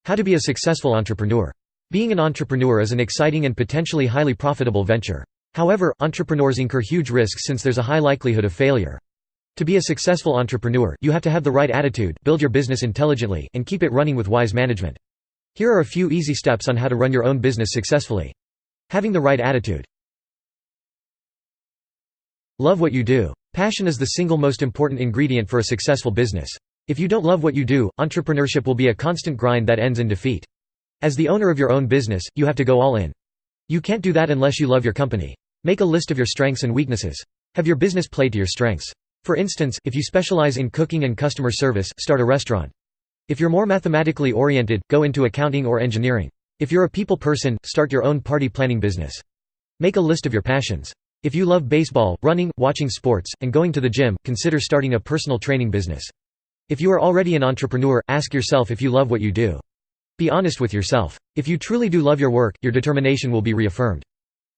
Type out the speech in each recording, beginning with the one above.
How to be a successful entrepreneur. Being an entrepreneur is an exciting and potentially highly profitable venture. However, entrepreneurs incur huge risks since there's a high likelihood of failure. To be a successful entrepreneur, you have to have the right attitude, build your business intelligently, and keep it running with wise management. Here are a few easy steps on how to run your own business successfully. Having the right attitude. Love what you do. Passion is the single most important ingredient for a successful business. If you don't love what you do, entrepreneurship will be a constant grind that ends in defeat. As the owner of your own business, you have to go all in. You can't do that unless you love your company. Make a list of your strengths and weaknesses. Have your business play to your strengths. For instance, if you specialize in cooking and customer service, start a restaurant. If you're more mathematically oriented, go into accounting or engineering. If you're a people person, start your own party planning business. Make a list of your passions. If you love baseball, running, watching sports, and going to the gym, consider starting a personal training business. If you are already an entrepreneur, ask yourself if you love what you do. Be honest with yourself. If you truly do love your work, your determination will be reaffirmed.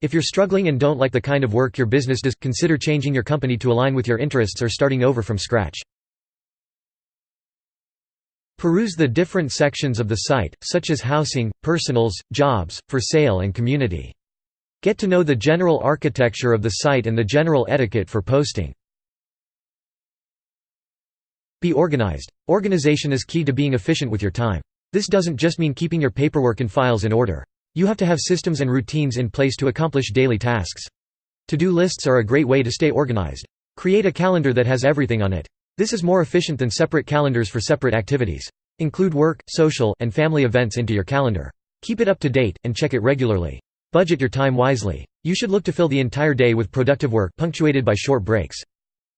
If you're struggling and don't like the kind of work your business does, consider changing your company to align with your interests or starting over from scratch. Peruse the different sections of the site, such as housing, personals, jobs, for sale and community. Get to know the general architecture of the site and the general etiquette for posting. Be organized. Organization is key to being efficient with your time. This doesn't just mean keeping your paperwork and files in order. You have to have systems and routines in place to accomplish daily tasks. To-do lists are a great way to stay organized. Create a calendar that has everything on it. This is more efficient than separate calendars for separate activities. Include work, social, and family events into your calendar. Keep it up to date, and check it regularly. Budget your time wisely. You should look to fill the entire day with productive work, punctuated by short breaks.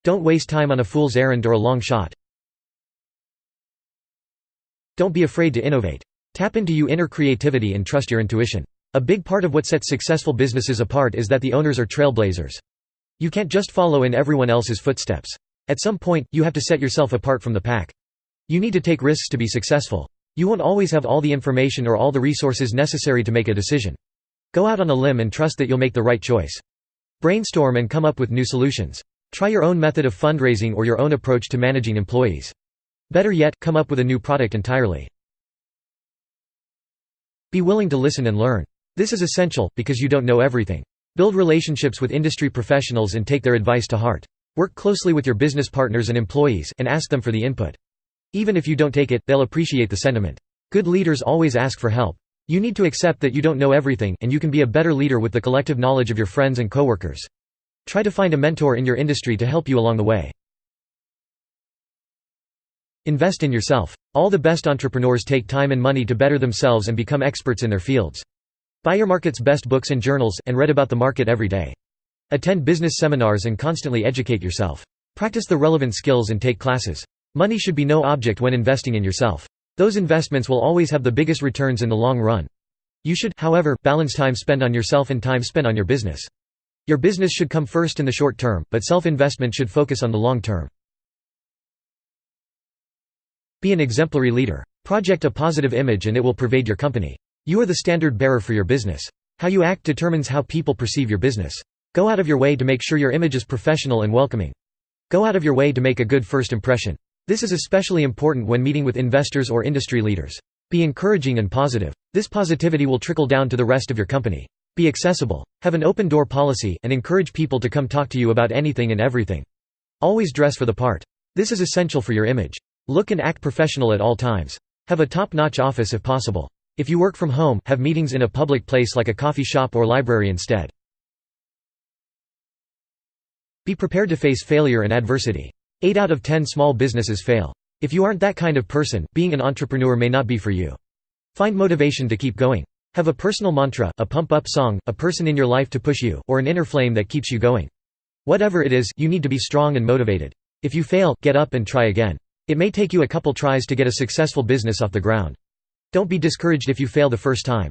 Don't waste time on a fool's errand or a long shot. Don't be afraid to innovate. Tap into your inner creativity and trust your intuition. A big part of what sets successful businesses apart is that the owners are trailblazers. You can't just follow in everyone else's footsteps. At some point, you have to set yourself apart from the pack. You need to take risks to be successful. You won't always have all the information or all the resources necessary to make a decision. Go out on a limb and trust that you'll make the right choice. Brainstorm and come up with new solutions. Try your own method of fundraising or your own approach to managing employees. Better yet, come up with a new product entirely. Be willing to listen and learn. This is essential, because you don't know everything. Build relationships with industry professionals and take their advice to heart. Work closely with your business partners and employees, and ask them for the input. Even if you don't take it, they'll appreciate the sentiment. Good leaders always ask for help. You need to accept that you don't know everything, and you can be a better leader with the collective knowledge of your friends and coworkers. Try to find a mentor in your industry to help you along the way. Invest in yourself. All the best entrepreneurs take time and money to better themselves and become experts in their fields. Buy your market's best books and journals, and read about the market every day. Attend business seminars and constantly educate yourself. Practice the relevant skills and take classes. Money should be no object when investing in yourself. Those investments will always have the biggest returns in the long run. You should, however, balance time spent on yourself and time spent on your business. Your business should come first in the short term, but self-investment should focus on the long term. Be an exemplary leader. Project a positive image and it will pervade your company. You are the standard bearer for your business. How you act determines how people perceive your business. Go out of your way to make sure your image is professional and welcoming. Go out of your way to make a good first impression. This is especially important when meeting with investors or industry leaders. Be encouraging and positive. This positivity will trickle down to the rest of your company. Be accessible. Have an open door policy, and encourage people to come talk to you about anything and everything. Always dress for the part. This is essential for your image. Look and act professional at all times. Have a top-notch office if possible. If you work from home, have meetings in a public place like a coffee shop or library instead. Be prepared to face failure and adversity. 8 out of 10 small businesses fail. If you aren't that kind of person, being an entrepreneur may not be for you. Find motivation to keep going. Have a personal mantra, a pump-up song, a person in your life to push you, or an inner flame that keeps you going. Whatever it is, you need to be strong and motivated. If you fail, get up and try again. It may take you a couple tries to get a successful business off the ground. Don't be discouraged if you fail the first time.